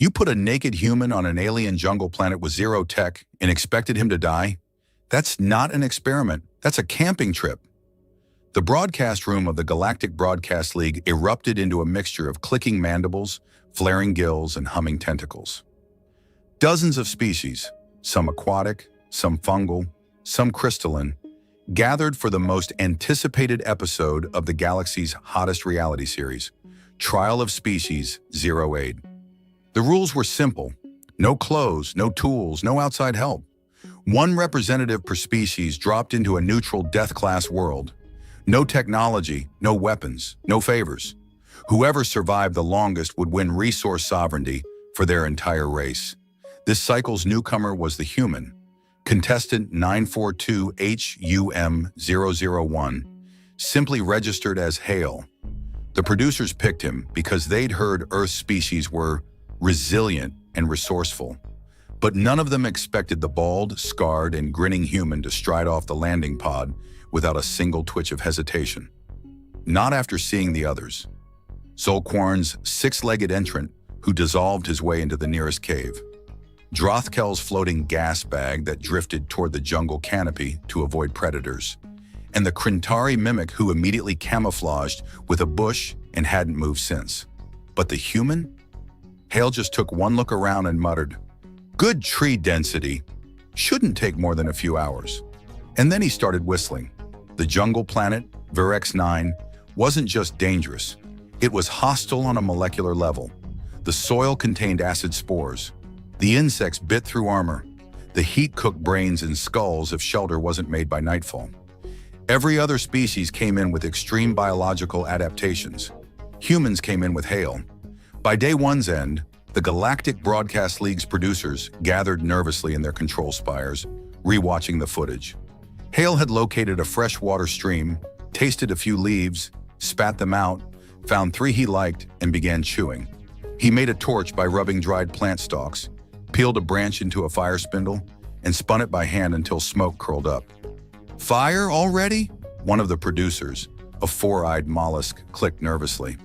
You put a naked human on an alien jungle planet with zero tech and expected him to die? That's not an experiment. That's a camping trip. The broadcast room of the Galactic Broadcast League erupted into a mixture of clicking mandibles, flaring gills, and humming tentacles. Dozens of species, some aquatic, some fungal, some crystalline, gathered for the most anticipated episode of the galaxy's hottest reality series, Trial of Species 08. The rules were simple. No clothes, no tools, no outside help. One representative per species dropped into a neutral death class world. No technology, no weapons, no favors. Whoever survived the longest would win resource sovereignty for their entire race. This cycle's newcomer was the human, contestant 942 HUM001, simply registered as Hale. The producers picked him because they'd heard Earth's species were resilient and resourceful. But none of them expected the bald, scarred, and grinning human to stride off the landing pod without a single twitch of hesitation. Not after seeing the others. Zolquarn's six-legged entrant who dissolved his way into the nearest cave. Drothkel's floating gas bag that drifted toward the jungle canopy to avoid predators. And the Krintari mimic who immediately camouflaged with a bush and hadn't moved since. But the human? Hale just took one look around and muttered, "Good tree density. Shouldn't take more than a few hours." And then he started whistling. The jungle planet, Virex 9, wasn't just dangerous. It was hostile on a molecular level. The soil contained acid spores. The insects bit through armor. The heat cooked brains and skulls if shelter wasn't made by nightfall. Every other species came in with extreme biological adaptations. Humans came in with hail. By day one's end, the Galactic Broadcast League's producers gathered nervously in their control spires, rewatching the footage. Hale had located a freshwater stream, tasted a few leaves, spat them out, found 3 he liked, and began chewing. He made a torch by rubbing dried plant stalks, peeled a branch into a fire spindle, and spun it by hand until smoke curled up. "Fire already?" One of the producers, a 4-eyed mollusk, clicked nervously.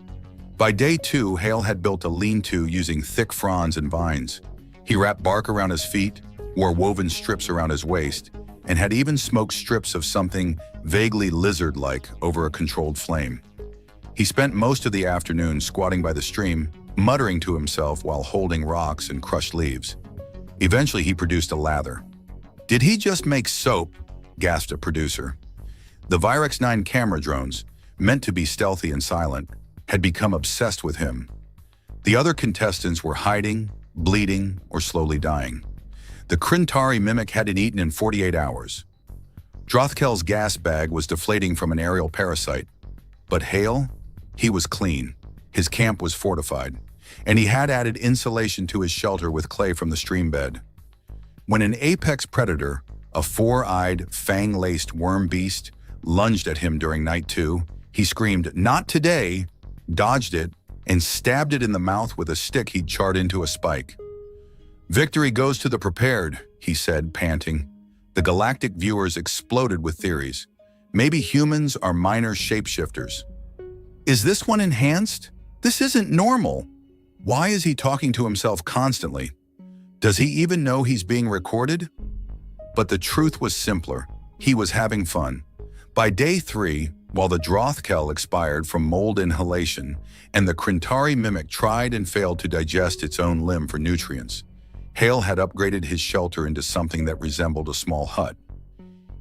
By day 2, Hale had built a lean-to using thick fronds and vines. He wrapped bark around his feet, wore woven strips around his waist, and had even smoked strips of something vaguely lizard-like over a controlled flame. He spent most of the afternoon squatting by the stream, muttering to himself while holding rocks and crushed leaves. Eventually, he produced a lather. "Did he just make soap?" gasped a producer. The Virex 9 camera drones, meant to be stealthy and silent, had become obsessed with him. The other contestants were hiding, bleeding, or slowly dying. The Krintari mimic hadn't eaten in 48 hours. Drothkel's gas bag was deflating from an aerial parasite. But Hale? He was clean. His camp was fortified. And he had added insulation to his shelter with clay from the stream bed. When an apex predator, a 4-eyed, fang-laced worm beast, lunged at him during night 2, he screamed, "Not today!" dodged it, and stabbed it in the mouth with a stick he'd charred into a spike. "Victory goes to the prepared," he said, panting. The galactic viewers exploded with theories. Maybe humans are minor shapeshifters. Is this one enhanced? This isn't normal. Why is he talking to himself constantly? Does he even know he's being recorded? But the truth was simpler. He was having fun. By day 3, while the Drothkel expired from mold inhalation and the Krintari mimic tried and failed to digest its own limb for nutrients, Hale had upgraded his shelter into something that resembled a small hut.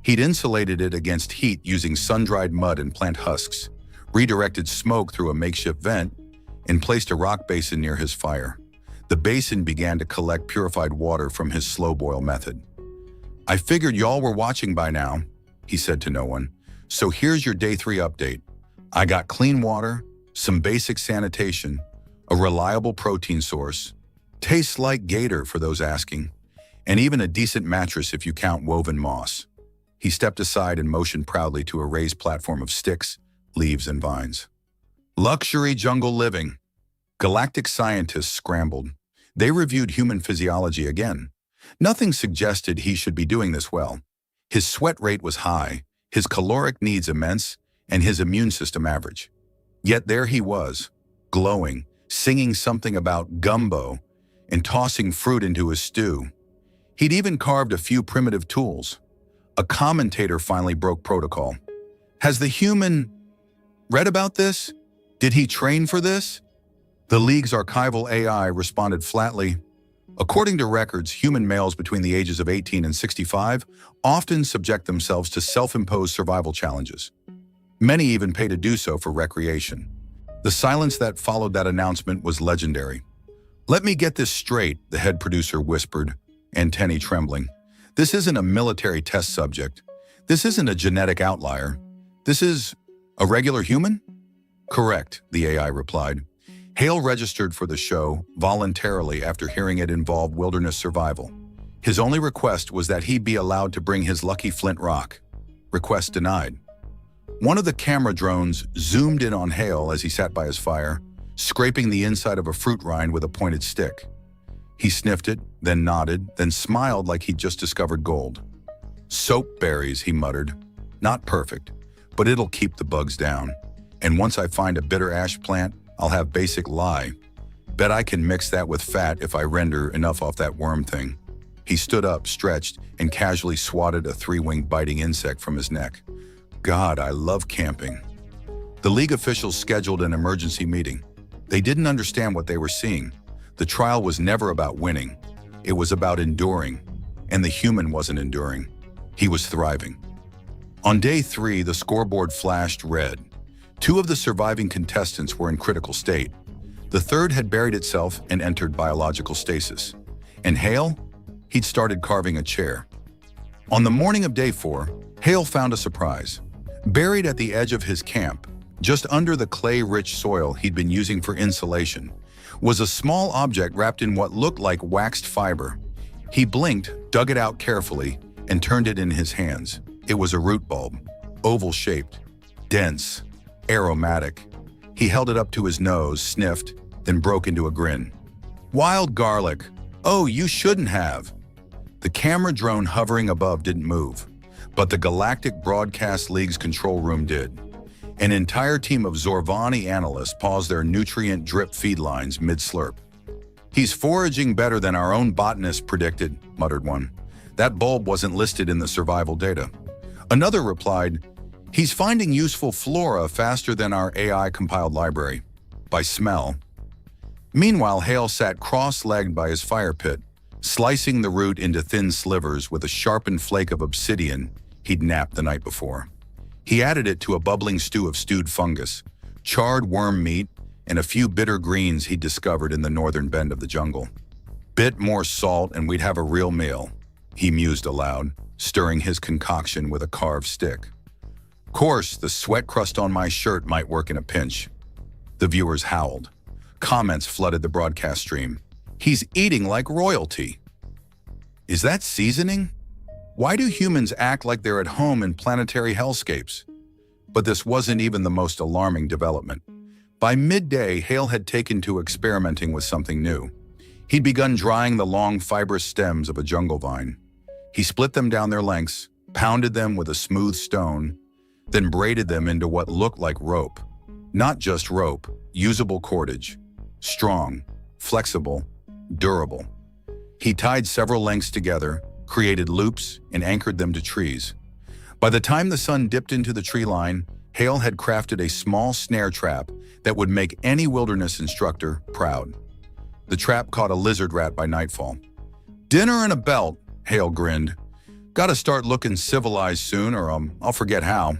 He'd insulated it against heat using sun-dried mud and plant husks, redirected smoke through a makeshift vent, and placed a rock basin near his fire. The basin began to collect purified water from his slow-boil method. "I figured y'all were watching by now," he said to no one. "So here's your day 3 update. I got clean water, some basic sanitation, a reliable protein source, tastes like gator for those asking, and even a decent mattress if you count woven moss." He stepped aside and motioned proudly to a raised platform of sticks, leaves, and vines. Luxury jungle living. Galactic scientists scrambled. They reviewed human physiology again. Nothing suggested he should be doing this well. His sweat rate was high, his caloric needs immense, and his immune system average. Yet there he was, glowing, singing something about gumbo, and tossing fruit into his stew. He'd even carved a few primitive tools. A commentator finally broke protocol. Has the human read about this? Did he train for this? The League's archival AI responded flatly, according to records, human males between the ages of 18 and 65 often subject themselves to self-imposed survival challenges. Many even pay to do so for recreation. The silence that followed that announcement was legendary. Let me get this straight, the head producer whispered, antennae trembling. This isn't a military test subject. This isn't a genetic outlier. This is a regular human? Correct, the AI replied. Hale registered for the show voluntarily after hearing it involved wilderness survival. His only request was that he be allowed to bring his lucky flint rock. Request denied. One of the camera drones zoomed in on Hale as he sat by his fire, scraping the inside of a fruit rind with a pointed stick. He sniffed it, then nodded, then smiled like he'd just discovered gold. Soap berries, he muttered. Not perfect, but it'll keep the bugs down. And once I find a bitter ash plant, I'll have basic lye. Bet I can mix that with fat if I render enough off that worm thing. He stood up, stretched, and casually swatted a three-winged biting insect from his neck. God, I love camping. The League officials scheduled an emergency meeting. They didn't understand what they were seeing. The trial was never about winning. It was about enduring. And the human wasn't enduring. He was thriving. On day 3, the scoreboard flashed red. 2 of the surviving contestants were in critical state. The third had buried itself and entered biological stasis. And Hale? He'd started carving a chair. On the morning of day 4, Hale found a surprise. Buried at the edge of his camp, just under the clay-rich soil he'd been using for insulation, was a small object wrapped in what looked like waxed fiber. He blinked, dug it out carefully, and turned it in his hands. It was a root bulb, oval-shaped, dense, aromatic. He held it up to his nose, sniffed, then broke into a grin. Wild garlic. Oh, you shouldn't have. The camera drone hovering above didn't move, but the Galactic Broadcast League's control room did. An entire team of Zorvani analysts paused their nutrient drip feed lines mid-slurp. He's foraging better than our own botanist predicted, muttered one. That bulb wasn't listed in the survival data. Another replied, he's finding useful flora faster than our AI-compiled library. By smell. Meanwhile, Hale sat cross-legged by his fire pit, slicing the root into thin slivers with a sharpened flake of obsidian he'd napped the night before. He added it to a bubbling stew of stewed fungus, charred worm meat, and a few bitter greens he'd discovered in the northern bend of the jungle. Bit more salt and we'd have a real meal, he mused aloud, stirring his concoction with a carved stick. Course, the sweat crust on my shirt might work in a pinch. The viewers howled. Comments flooded the broadcast stream. He's eating like royalty. Is that seasoning? Why do humans act like they're at home in planetary hellscapes? But this wasn't even the most alarming development. By midday, Hale had taken to experimenting with something new. He'd begun drying the long, fibrous stems of a jungle vine. He split them down their lengths, pounded them with a smooth stone, then braided them into what looked like rope. Not just rope, usable cordage. Strong, flexible, durable. He tied several lengths together, created loops, and anchored them to trees. By the time the sun dipped into the tree line, Hale had crafted a small snare trap that would make any wilderness instructor proud. The trap caught a lizard rat by nightfall. Dinner and a belt, Hale grinned. Gotta start looking civilized soon or I'll forget how.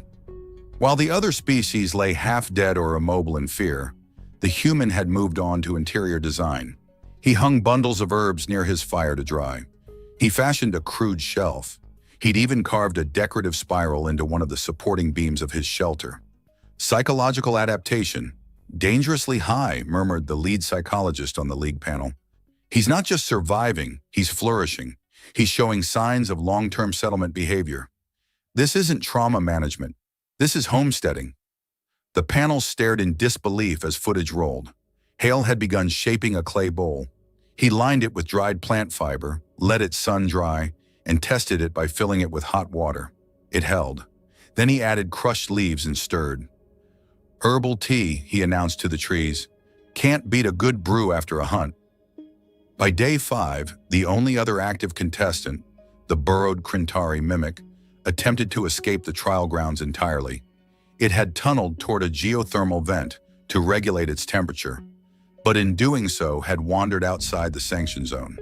While the other species lay half dead or immobile in fear, the human had moved on to interior design. He hung bundles of herbs near his fire to dry. He fashioned a crude shelf. He'd even carved a decorative spiral into one of the supporting beams of his shelter. Psychological adaptation. Dangerously high, murmured the lead psychologist on the League panel. He's not just surviving, he's flourishing. He's showing signs of long-term settlement behavior. This isn't trauma management. This is homesteading. The panel stared in disbelief as footage rolled. Hale had begun shaping a clay bowl. He lined it with dried plant fiber, let it sun dry, and tested it by filling it with hot water. It held. Then he added crushed leaves and stirred. Herbal tea, he announced to the trees. Can't beat a good brew after a hunt. By day 5, the only other active contestant, the burrowed Krintari mimic, attempted to escape the trial grounds entirely. It had tunneled toward a geothermal vent to regulate its temperature, but in doing so had wandered outside the sanction zone.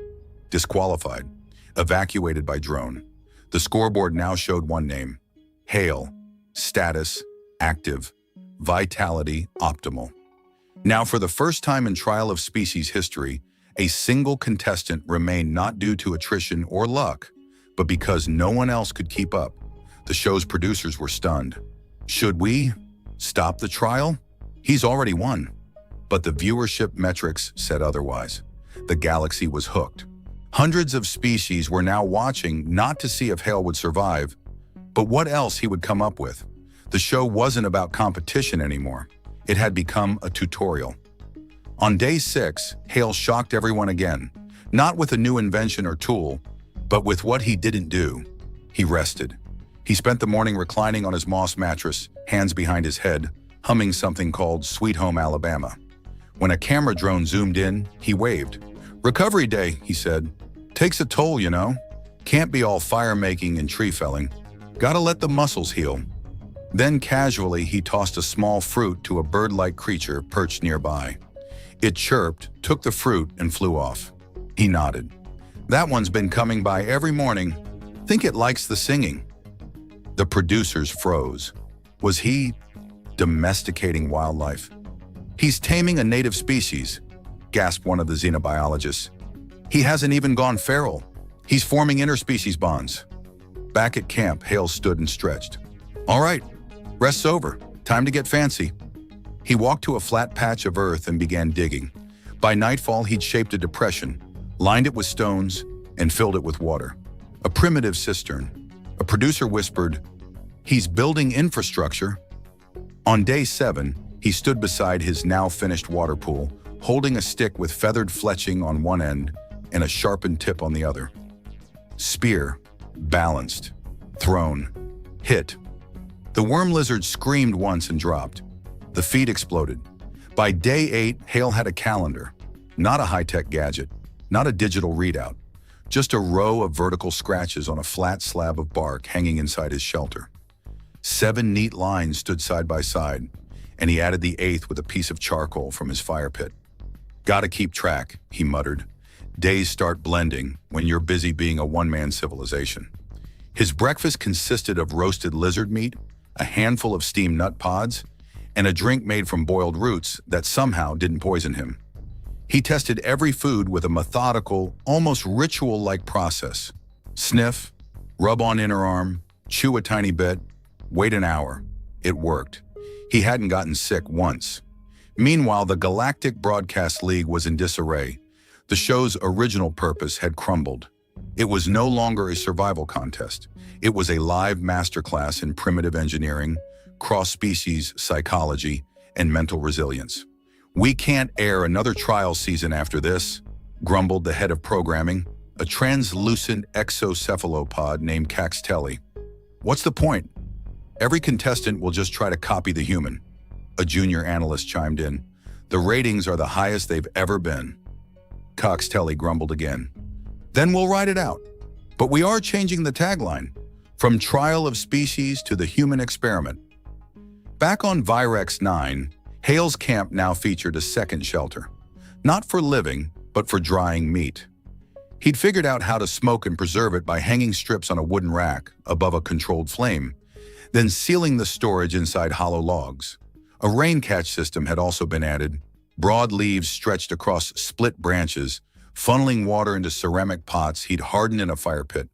Disqualified, evacuated by drone. The scoreboard now showed one name: Hale. Status: active. Vitality: optimal. Now, for the first time in Trial of Species history, a single contestant remained not due to attrition or luck, but because no one else could keep up. The show's producers were stunned. Should we stop the trial? He's already won. But the viewership metrics said otherwise. The galaxy was hooked. Hundreds of species were now watching not to see if Hale would survive, but what else he would come up with. The show wasn't about competition anymore. It had become a tutorial. On day 6, Hale shocked everyone again, not with a new invention or tool, but with what he didn't do. He rested. He spent the morning reclining on his moss mattress, hands behind his head, humming something called Sweet Home Alabama. When a camera drone zoomed in, he waved. "Recovery day," he said. "Takes a toll, you know. Can't be all fire-making and tree-felling. Gotta let the muscles heal." Then casually, he tossed a small fruit to a bird-like creature perched nearby. It chirped, took the fruit, and flew off. He nodded. "That one's been coming by every morning. Think it likes the singing." The producers froze. Was he domesticating wildlife? "He's taming a native species," gasped one of the xenobiologists. "He hasn't even gone feral. He's forming interspecies bonds." Back at camp, Hale stood and stretched. "All right, rest's over. Time to get fancy." He walked to a flat patch of earth and began digging. By nightfall, he'd shaped a depression, lined it with stones, and filled it with water. A primitive cistern. A producer whispered, "He's building infrastructure." On day 7, he stood beside his now finished water pool, holding a stick with feathered fletching on one end and a sharpened tip on the other. Spear, balanced, thrown, hit. The worm lizard screamed once and dropped. The feed exploded. By day 8, Hale had a calendar. Not a high-tech gadget, not a digital readout, just a row of vertical scratches on a flat slab of bark hanging inside his shelter. 7 neat lines stood side by side, and he added the 8th with a piece of charcoal from his fire pit. "Gotta keep track," he muttered. "Days start blending when you're busy being a one-man civilization." His breakfast consisted of roasted lizard meat, a handful of steamed nut pods, and a drink made from boiled roots that somehow didn't poison him. He tested every food with a methodical, almost ritual-like process. Sniff, rub on inner arm, chew a tiny bit, wait an hour. It worked. He hadn't gotten sick once. Meanwhile, the Galactic Broadcast League was in disarray. The show's original purpose had crumbled. It was no longer a survival contest. It was a live masterclass in primitive engineering, cross-species psychology, and mental resilience. "We can't air another trial season after this," grumbled the head of programming, a translucent exocephalopod named Caxtelli. "What's the point? Every contestant will just try to copy the human." A junior analyst chimed in. "The ratings are the highest they've ever been." Caxtelli grumbled again. "Then we'll ride it out. But we are changing the tagline, from trial of species to the human experiment." Back on Virex 9, Hale's camp now featured a second shelter. Not for living, but for drying meat. He'd figured out how to smoke and preserve it by hanging strips on a wooden rack above a controlled flame, then sealing the storage inside hollow logs. A rain catch system had also been added, broad leaves stretched across split branches, funneling water into ceramic pots he'd hardened in a fire pit.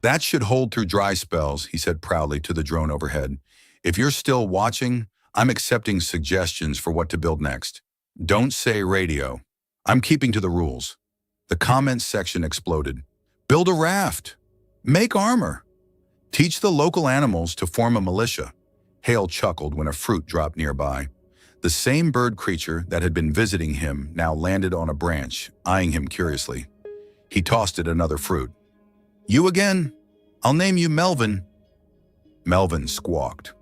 "That should hold through dry spells," he said proudly to the drone overhead. "If you're still watching, I'm accepting suggestions for what to build next. Don't say radio. I'm keeping to the rules." The comments section exploded. "Build a raft. Make armor. Teach the local animals to form a militia." Hale chuckled when a fruit dropped nearby. The same bird creature that had been visiting him now landed on a branch, eyeing him curiously. He tossed it another fruit. "You again? I'll name you Melvin." Melvin squawked.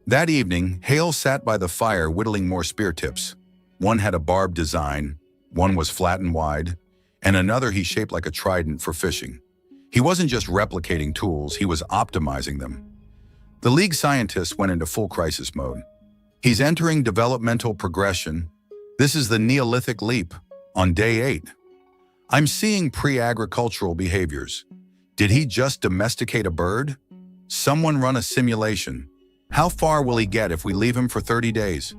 That evening, Hale sat by the fire whittling more spear tips. One had a barbed design, one was flat and wide. and another he shaped like a trident for fishing. He wasn't just replicating tools, he was optimizing them. The League scientists went into full crisis mode. He's entering developmental progression. This is the Neolithic leap, on day 8. I'm seeing pre-agricultural behaviors. Did he just domesticate a bird? Someone run a simulation. How far will he get if we leave him for 30 days?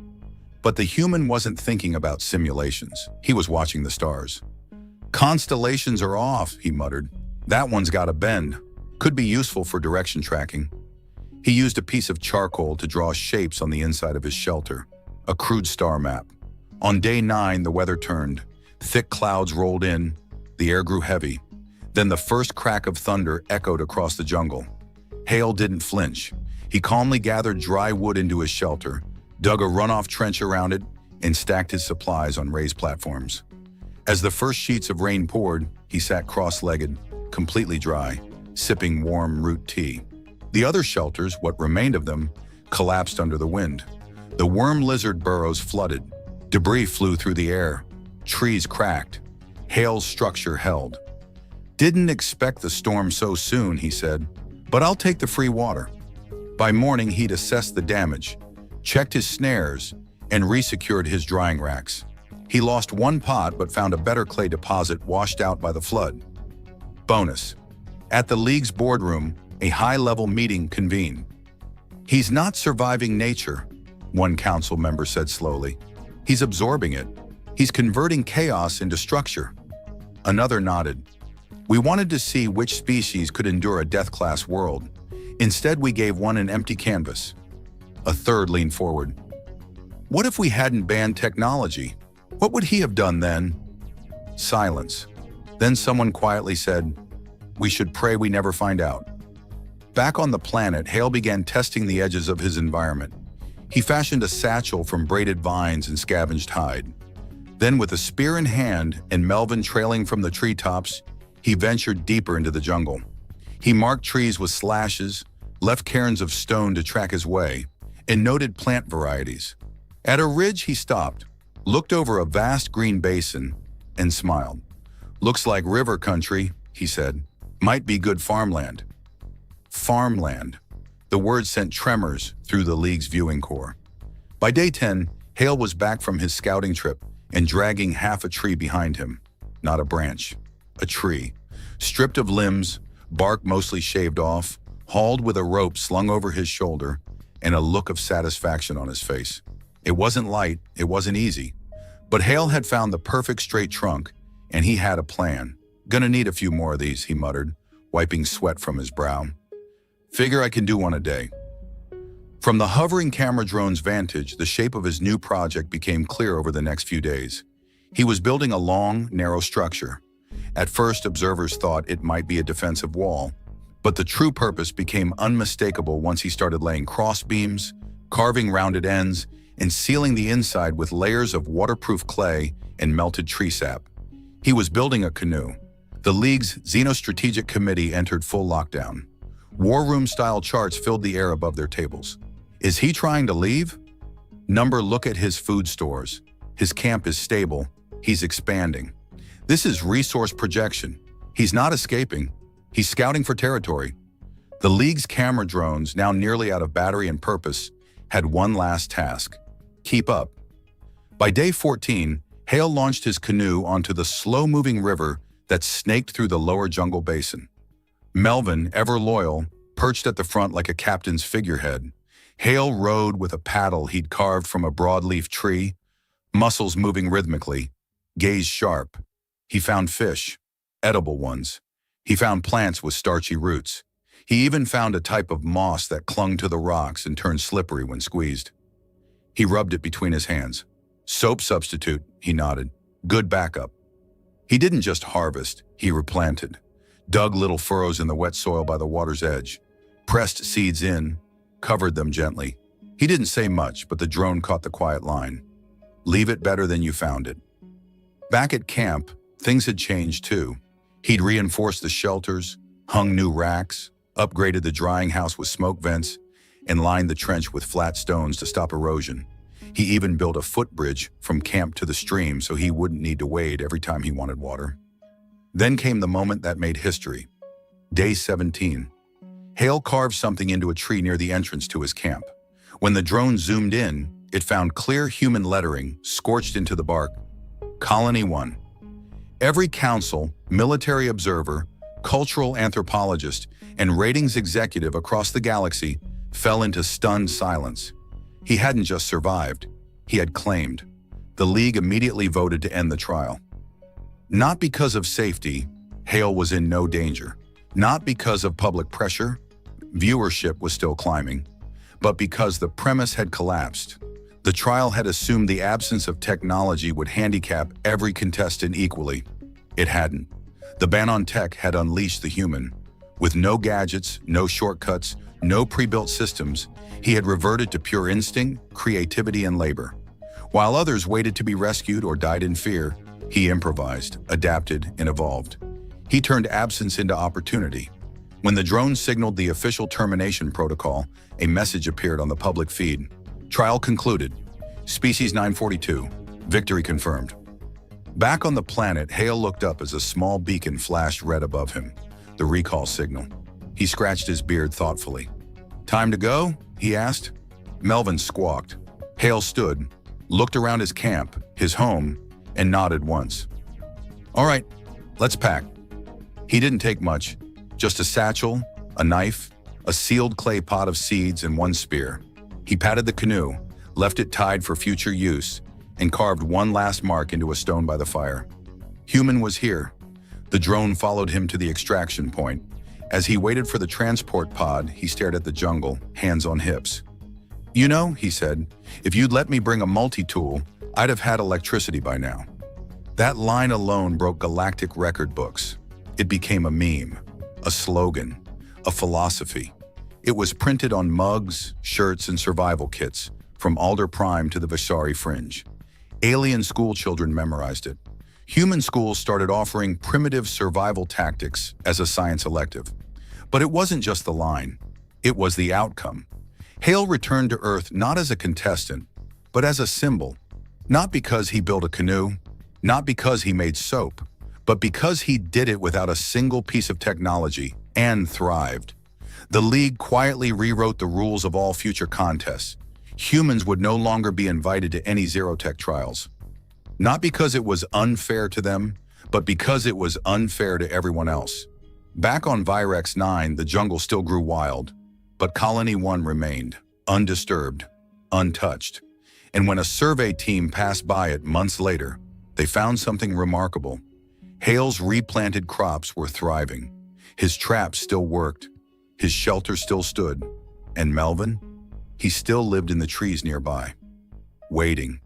But the human wasn't thinking about simulations. He was watching the stars. Constellations are off, he muttered. That one's got a bend. Could be useful for direction tracking. He used a piece of charcoal to draw shapes on the inside of his shelter, a crude star map. On day 9, the weather turned. Thick clouds rolled in. The air grew heavy. Then the first crack of thunder echoed across the jungle. Hale didn't flinch. He calmly gathered dry wood into his shelter, dug a runoff trench around it, and stacked his supplies on raised platforms. As the first sheets of rain poured, he sat cross-legged, completely dry, sipping warm root tea. The other shelters, what remained of them, collapsed under the wind. The worm lizard burrows flooded. Debris flew through the air. Trees cracked. Hale's structure held. Didn't expect the storm so soon, he said, but I'll take the free water. By morning, he'd assessed the damage, checked his snares, and resecured his drying racks. He lost one pot but found a better clay deposit washed out by the flood. Bonus. At the League's boardroom, a high-level meeting convened. He's not surviving nature, one council member said slowly. He's absorbing it. He's converting chaos into structure. Another nodded. We wanted to see which species could endure a death-class world. Instead, we gave one an empty canvas. A third leaned forward. What if we hadn't banned technology? What would he have done then? Silence. Then someone quietly said, "We should pray we never find out." Back on the planet, Hale began testing the edges of his environment. He fashioned a satchel from braided vines and scavenged hide. Then, with a spear in hand and Melvin trailing from the treetops, he ventured deeper into the jungle. He marked trees with slashes, left cairns of stone to track his way, and noted plant varieties. At a ridge, he stopped, looked over a vast green basin, and smiled. "Looks like river country," he said. "Might be good farmland." Farmland. The word sent tremors through the League's viewing corps. By day 10, Hale was back from his scouting trip and dragging half a tree behind him. Not a branch, a tree. Stripped of limbs, bark mostly shaved off, hauled with a rope slung over his shoulder, and a look of satisfaction on his face. It wasn't light, it wasn't easy. But Hale had found the perfect straight trunk, and he had a plan. "Gonna need a few more of these," he muttered, wiping sweat from his brow. "Figure I can do one a day." From the hovering camera drone's vantage, the shape of his new project became clear over the next few days. He was building a long, narrow structure. At first, observers thought it might be a defensive wall, but the true purpose became unmistakable once he started laying cross beams, carving rounded ends, and sealing the inside with layers of waterproof clay and melted tree sap. He was building a canoe. The League's Xenostrategic Committee entered full lockdown. War room-style charts filled the air above their tables. Is he trying to leave? Look at his food stores. His camp is stable. He's expanding. This is resource projection. He's not escaping. He's scouting for territory. The League's camera drones, now nearly out of battery and purpose, had one last task: keep up. By day 14, Hale launched his canoe onto the slow-moving river that snaked through the lower jungle basin. Melvin, ever loyal, perched at the front like a captain's figurehead. Hale rowed with a paddle he'd carved from a broadleaf tree, muscles moving rhythmically, gaze sharp. He found fish, edible ones. He found plants with starchy roots. He even found a type of moss that clung to the rocks and turned slippery when squeezed. He rubbed it between his hands. "Soap substitute," he nodded. "Good backup." He didn't just harvest, he replanted. Dug little furrows in the wet soil by the water's edge, pressed seeds in, covered them gently. He didn't say much, but the drone caught the quiet line. "Leave it better than you found it." Back at camp, things had changed too. He'd reinforced the shelters, hung new racks, upgraded the drying house with smoke vents, and lined the trench with flat stones to stop erosion. He even built a footbridge from camp to the stream so he wouldn't need to wade every time he wanted water. Then came the moment that made history. Day 17. Hale carved something into a tree near the entrance to his camp. When the drone zoomed in, it found clear human lettering scorched into the bark. Colony 1. Every council, military observer, cultural anthropologist, and ratings executive across the galaxy fell into stunned silence. He hadn't just survived, he had claimed. The League immediately voted to end the trial. Not because of safety, Hale was in no danger. Not because of public pressure, viewership was still climbing, but because the premise had collapsed. The trial had assumed the absence of technology would handicap every contestant equally. It hadn't. The ban on tech had unleashed the human. With no gadgets, no shortcuts, no pre-built systems, he had reverted to pure instinct, creativity, and labor. While others waited to be rescued or died in fear, he improvised, adapted, and evolved. He turned absence into opportunity. When the drone signaled the official termination protocol, a message appeared on the public feed. Trial concluded. Species 942. Victory confirmed. Back on the planet, Hale looked up as a small beacon flashed red above him. The recall signal. He scratched his beard thoughtfully. Time to go? He asked. Melvin squawked. Hale stood, looked around his camp, his home, and nodded once. All right, let's pack. He didn't take much. Just a satchel, a knife, a sealed clay pot of seeds, and one spear. He patted the canoe, left it tied for future use, and carved one last mark into a stone by the fire. Human was here. The drone followed him to the extraction point. As he waited for the transport pod, he stared at the jungle, hands on hips. You know, he said, if you'd let me bring a multi-tool, I'd have had electricity by now. That line alone broke galactic record books. It became a meme, a slogan, a philosophy. It was printed on mugs, shirts, and survival kits, from Alder Prime to the Vishari Fringe. Alien school children memorized it. Human schools started offering primitive survival tactics as a science elective. But it wasn't just the line, it was the outcome. Hale returned to Earth not as a contestant, but as a symbol. Not because he built a canoe, not because he made soap, but because he did it without a single piece of technology and thrived. The League quietly rewrote the rules of all future contests. Humans would no longer be invited to any zero-tech trials. Not because it was unfair to them, but because it was unfair to everyone else. Back on Virex 9, the jungle still grew wild, but Colony 1 remained, undisturbed, untouched. And when a survey team passed by it months later, they found something remarkable. Hale's replanted crops were thriving. His traps still worked. His shelter still stood. And Melvin? He still lived in the trees nearby, waiting.